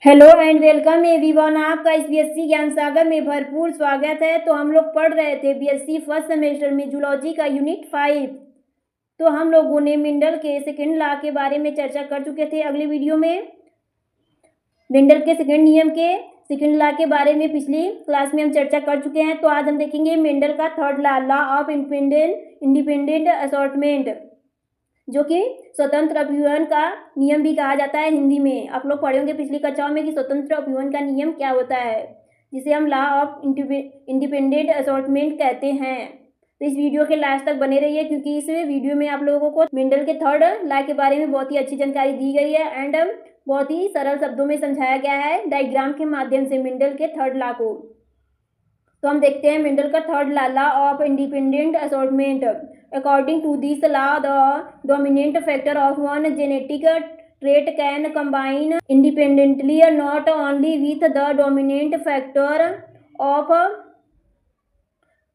Hello and welcome everyone. आपका इस BSc ज्ञान सागर में भरपूर स्वागत है। तो हम लोग पढ़ रहे थे बीएससी फर्स्ट सेमेस्टर में जूलॉजी का यूनिट 5। तो हम लोगों ने मेंडल के सेकंड लॉ के बारे में चर्चा कर चुके थे। अगले वीडियो में मेंडल के सेकंड नियम के सेकंड लॉ के बारे में पिछली क्लास में हम चर्चा कर चुके हैं। तो आज हम देखेंगे मेंडल का third law, law of independent assortment, जो कि स्वतंत्र अपव्यवन का नियम भी कहा जाता है हिंदी में। आप लोग पढ़े होंगे पिछली कक्षाओं में कि स्वतंत्र अपव्यवन का नियम क्या होता है, जिसे हम लॉ ऑफ इंडिपेंडेंट असॉर्टमेंट कहते हैं। तो इस वीडियो के लास्ट तक बने रहिए, क्योंकि इस वीडियो में आप लोगों को मेंडल के थर्ड लॉ के बारे में बहुत ही अच्छी जानकारी दी गई है एंड बहुत ही सरल शब्दों में समझाया गया है डायग्राम के माध्यम से मेंडल के थर्ड लॉ को। तो हम देखते हैं मेंडल का third law, law of independent assortment. According to this law, the dominant factor of one genetic trait can combine independently not only with the dominant factor of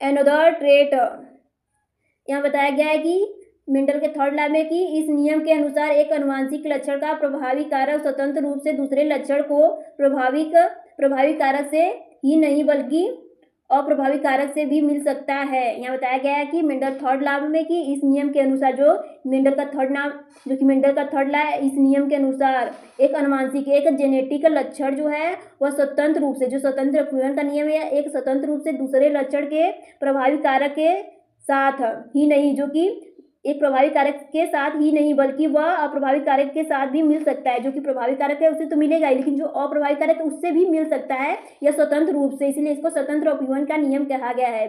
another trait। यहाँ बताया गया है कि मेंडल के third law में कि इस नियम के अनुसार एक आनुवंशिक लक्षण का प्रभावी कारक स्वतंत्र रूप से दूसरे लक्षण को प्रभावी कारक से ही नहीं बल्कि अप्रभावी कारक से भी मिल सकता है। यहाँ बताया गया है कि मेंडल थर्ड लॉ में कि इस नियम के अनुसार जो मेंडल का थर्ड लॉ है, इस नियम के अनुसार एक आनुवंशिक एक जेनेटिक लक्षण जो है वह स्वतंत्र रूप से, जो स्वतंत्र अपव्यवन का नियम है, एक स्वतंत्र रूप से दूसरे लक्षण के प्रभावी कारक के साथ ही नहीं, जो कि एक प्रभावी कारक के साथ ही नहीं बल्कि वह अप्रभावी कारक के साथ भी मिल सकता है। जो कि प्रभावी कारक है उससे तो मिलेगा ही, लेकिन जो अप्रभावी कारक है उससे भी मिल सकता है यह स्वतंत्र रूप से, इसलिए इसको स्वतंत्र अपव्यवन का नियम कहा गया है।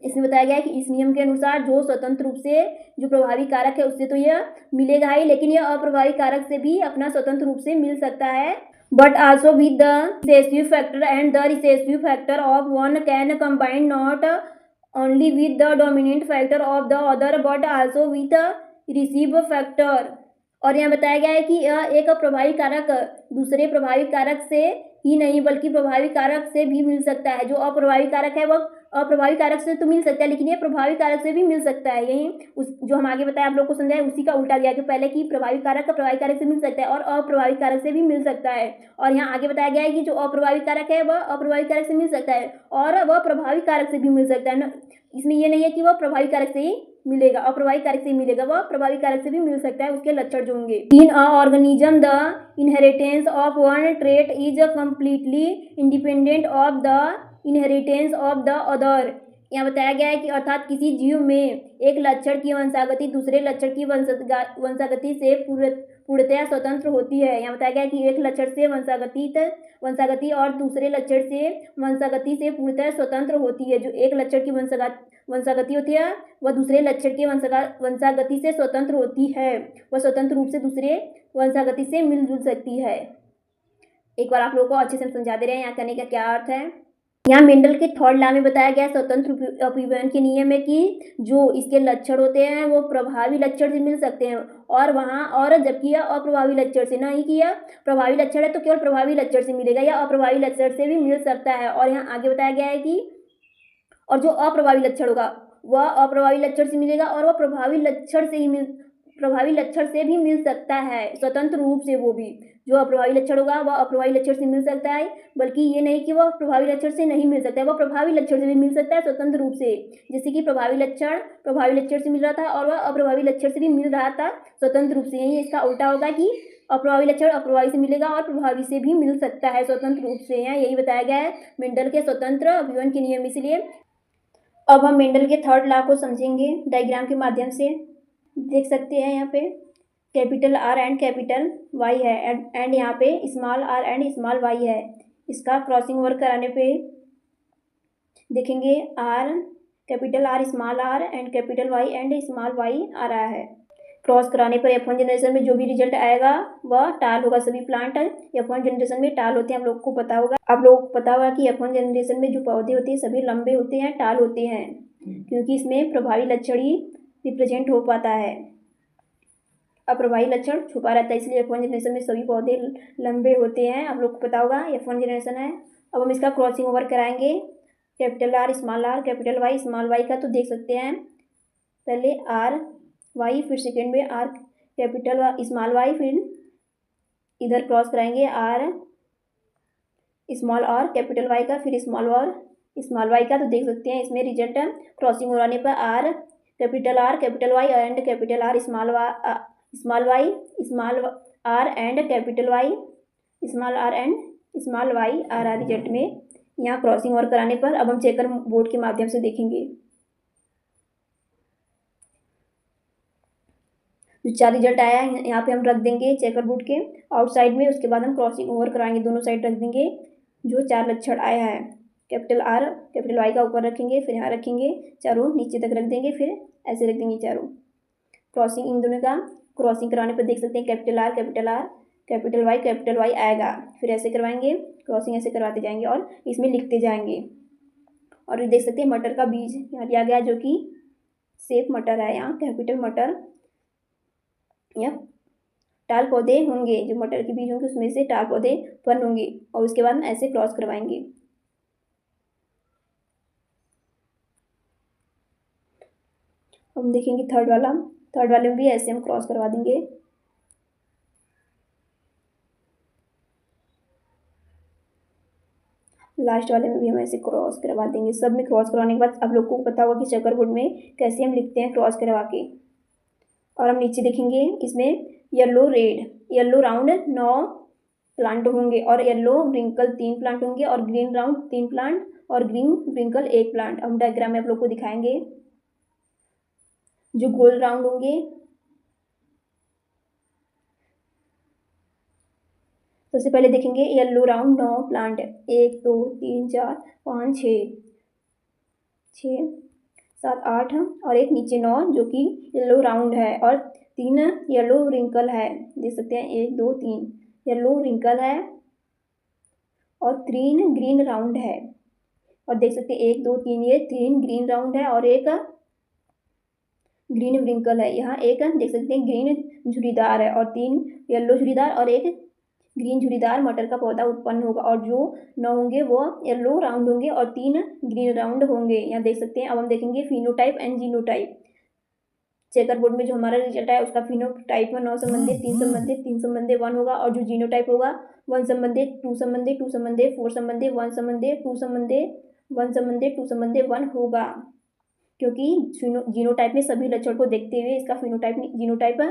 इसमें बताया गया है कि इस नियम के अनुसार जो स्वतंत्र रूप से जो प्रभावी कारक है उससे तो यह मिलेगा ही, लेकिन यह अप्रभावी कारक से भी अपना स्वतंत्र रूप से मिल सकता है। But also with the recessive factor and the recessive factor of one can combine not only with the dominant factor of the other but also with the receive factor। और यहाँ बताया गया है कि यह एक प्रभावी कारक दूसरे प्रभावी कारक से ही नहीं बल्कि प्रभावी कारक से भी मिल सकता है। जो अप्रभावी कारक है वह अप्रभावी कारक से तो मिल सकता है, लेकिन ये प्रभावी कारक से भी मिल सकता है। यही उस जो हम आगे बताया आप लोग को समझाए उसी का उल्टा दिया कि पहले की प्रभावी कारक प्रभावी कारक से मिल सकता है और अप्रभावी कारक से भी मिल सकता है। और यहाँ आगे बताया गया है कि जो अप्रभावी कारक है वह अप्रभावी कारक से मिल सकता है और वह प्रभावी कारक से भी मिल सकता है। इसमें यह नहीं है कि वह प्रभावी कारक से ही मिलेगा, अप्रभावी कारक से ही मिलेगा, वह प्रभावी कारक से भी मिल सकता है। उसके लक्षण जो होंगे, in a organism the inheritance of one trait is completely independent of the inheritance of the other. यहाँ बताया गया है कि अर्थात किसी जीव में एक लक्षण की वंशागति दूसरे लक्षण की वंशागति से पूर्णतया स्वतंत्र होती है। यहाँ बताया गया है कि एक लक्षण से वंशागति और दूसरे लक्षण से वंशागति से पूर्णतः स्वतंत्र होती है। जो एक लक्षण की वंशागति होती है वह दूसरे लक्षण के वंशागति से स्वतंत्र होती है, वह स्वतंत्र रूप से दूसरे वंशागति से मिलजुल सकती है। एक बार आप लोगों को अच्छे से समझा दे रहे हैं यहाँ कहने का क्या अर्थ है। यहाँ मेंडल के थर्ड लॉ में बताया गया स्वतंत्र अपव्यवन के नियम है कि जो इसके लक्षण होते हैं वो प्रभावी लक्षण से मिल सकते हैं और जबकि यह अप्रभावी लक्षण से, नहीं कि यह प्रभावी लक्षण है तो केवल प्रभावी लक्षण से मिलेगा, या अप्रभावी लक्षण से भी मिल सकता है। और यहाँ आगे बताया गया है कि और जो अप्रभावी लक्षण होगा वह अप्रभावी लक्षण से मिलेगा और वह प्रभावी लक्षण से भी मिल सकता है स्वतंत्र रूप से। वो भी जो अप्रभावी लक्षण होगा वह अप्रभावी लक्षण से मिल सकता है, बल्कि ये नहीं कि वह प्रभावी लक्षण से नहीं मिल सकता है, वह प्रभावी लक्षण से भी मिल सकता है स्वतंत्र रूप से। जैसे कि प्रभावी लक्षण से मिल रहा था और वह अप्रभावी लक्षण से भी मिल रहा था स्वतंत्र रूप से। यही इसका उल्टा होगा कि अप्रभावी लक्षण अप्रभावी से मिलेगा और प्रभावी से भी मिल सकता है स्वतंत्र रूप से। यहाँ यही बताया गया है मेंडल के स्वतंत्र अपव्यवन के नियम। इसलिए अब हम मेंडल के थर्ड लॉ को समझेंगे डायग्राम के माध्यम से। देख सकते हैं यहाँ पे capital R and capital Y है एंड यहाँ पे small R and small Y है। इसका क्रॉसिंग वर्क कराने पे देखेंगे capital R small R and capital Y and small Y आ रहा है। क्रॉस कराने पर F1 जनरेशन में जो भी रिजल्ट आएगा वह टाल होगा। सभी प्लांट F1 जनरेशन में टाल होते हैं, आप लोग को पता होगा। आप लोगों को पता होगा कि F1 जनरेशन में जो पौधे होते हैं सभी लंबे होते हैं, टाल होते हैं, क्योंकि इसमें प्रभावी लक्षण ही रिप्रेजेंट हो पाता है, अप्रभावी लक्षण छुपा रहता है। इसलिए F1 जनरेशन में सभी पौधे लंबे होते हैं, आप लोग को पता होगा F1 जनरेशन है। अब हम इसका क्रॉसिंग ओवर कराएंगे capital R capital Y small Y का। तो देख सकते हैं पहले आर वाई, फिर सेकेंड में आर कैपिटल स्मॉल वाई, फिर इधर क्रॉस कराएंगे R small R capital Y का, फिर स्मॉल आर स्मॉल वाई का। तो देख सकते हैं इसमें रिजल्ट क्रॉसिंग होने पर R capital Y and capital R small Y small R and capital Y small R and small Y आ रहा रिजल्ट में यहाँ क्रॉसिंग और कराने पर। अब हम चेकर बोर्ड के माध्यम से देखेंगे जो 4 रिजल्ट आया है यहाँ पे हम रख देंगे चेकर बोर्ड के आउटसाइड में। उसके बाद हम क्रॉसिंग ओवर कराएंगे, दोनों साइड रख देंगे। जो 4 लक्षण आया है कैपिटल आर कैपिटल वाई का ऊपर रखेंगे, फिर यहाँ रखेंगे, चारों नीचे तक रख देंगे, फिर ऐसे रख देंगे चारों। क्रॉसिंग इन दोनों का क्रॉसिंग कराने पर देख सकते हैं कैपिटल आर कैपिटल वाई आएगा। फिर ऐसे करवाएंगे, क्रॉसिंग ऐसे करवाते जाएंगे और इसमें लिखते जाएंगे। और देख सकते हैं मटर का बीज यहाँ दिया गया जो कि सेफ मटर है, यहाँ कैपिटल मटर। यहाँ टाल पौधे होंगे, जो मटर के बीज होंगे उसमें से टाल पौधे उत्पन्न होंगे। और उसके बाद हम ऐसे क्रॉस करवाएंगे। हम देखेंगे थर्ड वाले में भी ऐसे हम क्रॉस करवा देंगे। लास्ट वाले में भी हम ऐसे क्रॉस करवा देंगे। सब में क्रॉस करवाने के बाद आप लोग को पता होगा कि चेकर बोर्ड में कैसे हम लिखते हैं क्रॉस करवा के। और हम नीचे देखेंगे इसमें येलो राउंड 9 प्लांट होंगे और येलो व्रिंकल 3 प्लांट होंगे और ग्रीन राउंड 3 प्लांट और ग्रीन व्रिंकल 1 प्लांट। हम डायग्राम में आप लोग को दिखाएंगे। जो गोल राउंड होंगे सबसे पहले देखेंगे येलो राउंड 9 प्लांट 1 2 3 4 5 6 7 8 और एक नीचे 9 जो कि येलो राउंड है और 3 येलो रिंकल है। देख सकते हैं 1 2 3 येलो रिंकल है और 3 ग्रीन राउंड है। और देख सकते हैं 1 2 3 ये 3 ग्रीन राउंड है और एक ग्रीन रिंकल है। यहाँ एक देख सकते हैं ग्रीन झुरीदार है और 3 येलो झुरीदार और एक ग्रीन झुरीदार मटर का पौधा उत्पन्न होगा। और जो 9 होंगे वो येलो राउंड होंगे और 3 ग्रीन राउंड होंगे। यहाँ देख सकते हैं। अब हम देखेंगे phenotype and genotype. Checker board में जो हमारा रिजल्ट है उसका फिनोटाइप में 9 संबंधित 3 संबंधित 1 होगा और जो जीनोटाइप होगा 1 संबंधित 2 संबंधित 2 संबंधित 4 संबंधित 1 संबंधित 2 संबंधित 1 संबंधित 2 संबंधित 1 होगा। क्योंकि जीनोटाइप में सभी लक्षण को देखते हुए इसका जीनोटाइप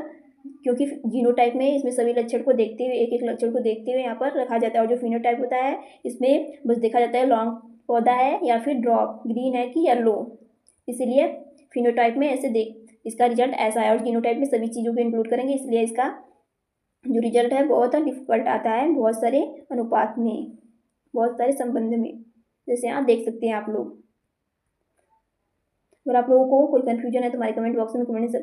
क्योंकि जीनोटाइप में इसमें सभी लक्षण को देखते हुए एक लक्षण को देखते हुए यहाँ पर रखा जाता है। और जो फिनोटाइप होता है इसमें बस देखा जाता है लॉन्ग पौधा है या फिर ड्रॉप ग्रीन है कि येलो। इसीलिए फिनोटाइप में ऐसे इसका रिजल्ट ऐसा है। और जीनोटाइप में सभी चीज़ों को इंक्लूड करेंगे इसलिए इसका जो रिजल्ट है बहुत डिफिकल्ट आता है, बहुत सारे अनुपात में, बहुत सारे संबंध में, जैसे यहाँ देख सकते हैं आप लोग। अगर आप लोगों को कोई कन्फ्यूजन है तो हमारे कमेंट बॉक्स में कमेंट कर।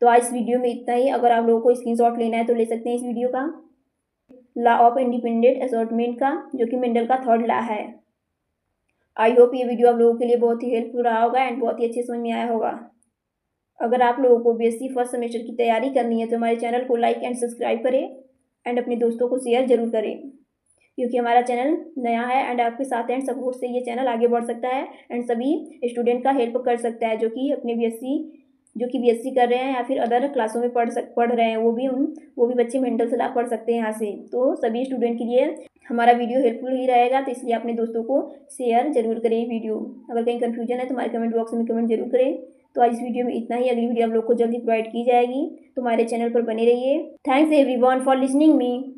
तो आज इस वीडियो में इतना ही। अगर आप लोगों को स्क्रीनशॉट लेना है तो ले सकते हैं इस वीडियो का, लॉ ऑफ इंडिपेंडेंट असॉर्टमेंट का, जो कि मेंडल का 3rd लॉ है। आई होप ये वीडियो आप लोगों के लिए बहुत ही हेल्पफुल रहा होगा एंड बहुत ही अच्छे समझ में आया होगा। अगर आप लोगों को बीएससी फर्स्ट सेमेस्टर की तैयारी करनी है तो हमारे चैनल को लाइक एंड सब्सक्राइब करें एंड अपने दोस्तों को शेयर जरूर करें, क्योंकि हमारा चैनल नया है एंड आपके साथ एंड सपोर्ट से ये चैनल आगे बढ़ सकता है एंड सभी स्टूडेंट का हेल्प कर सकता है जो कि अपने बीएससी कर रहे हैं या फिर अदर क्लासों में पढ़ रहे हैं। वो भी बच्चे मेंटल सलाह पढ़ सकते हैं यहाँ से। तो सभी स्टूडेंट के लिए हमारा वीडियो हेल्पफुल ही रहेगा, तो इसलिए अपने दोस्तों को शेयर जरूर करें वीडियो। अगर कहीं कन्फ्यूजन है तो हमारे कमेंट बॉक्स में कमेंट जरूर करें। तो आज इस वीडियो में इतना ही। अगली वीडियो आप लोग को जल्दी प्रोवाइड की जाएगी, तो हमारे चैनल पर बने रहिए। Thanks everyone for listening me.